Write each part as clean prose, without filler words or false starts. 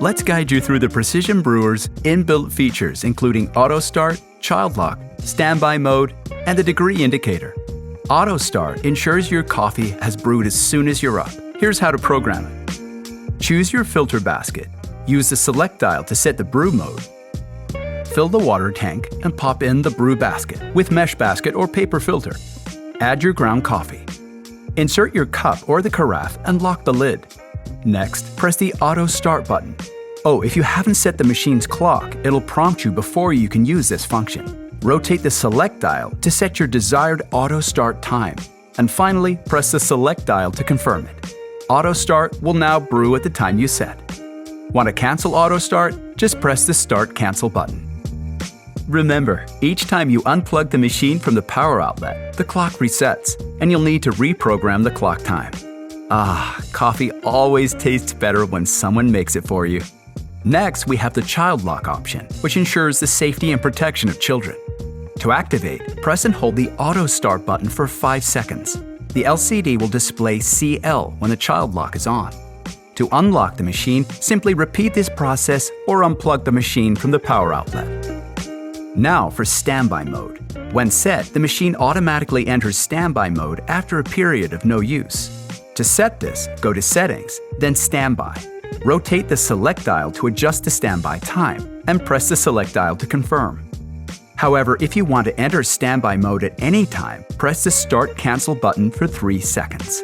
let's guide you through the Precision Brewer's inbuilt features, including AutoStart, child lock, standby mode, and the degree indicator. AutoStart ensures your coffee has brewed as soon as you're up. Here's how to program it. Choose your filter basket. Use the select dial to set the brew mode. Fill the water tank and pop in the brew basket with mesh basket or paper filter. Add your ground coffee. Insert your cup or the carafe and lock the lid. Next, press the Auto Start button. Oh, if you haven't set the machine's clock, it'll prompt you before you can use this function. Rotate the select dial to set your desired Auto Start time. And finally, press the select dial to confirm it. Auto Start will now brew at the time you set. Want to cancel Auto Start? Just press the Start Cancel button. Remember, each time you unplug the machine from the power outlet, the clock resets, and you'll need to reprogram the clock time. Ah, coffee always tastes better when someone makes it for you. Next, we have the child lock option, which ensures the safety and protection of children. To activate, press and hold the Auto Start button for 5 seconds. The LCD will display CL when the child lock is on. To unlock the machine, simply repeat this process or unplug the machine from the power outlet. Now for standby mode. When set, the machine automatically enters standby mode after a period of no use. To set this, go to Settings, then Standby. Rotate the select dial to adjust the standby time, and press the select dial to confirm. However, if you want to enter standby mode at any time, press the Start Cancel button for 3 seconds.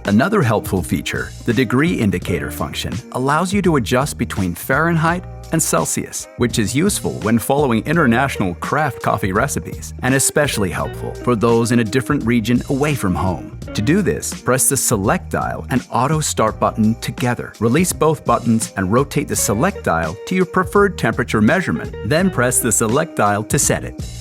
Another helpful feature, the degree indicator function, allows you to adjust between Fahrenheit and Celsius, which is useful when following international craft coffee recipes, and especially helpful for those in a different region away from home. To do this, press the Select dial and Auto Start button together. Release both buttons and rotate the Select dial to your preferred temperature measurement, then press the Select dial to set it.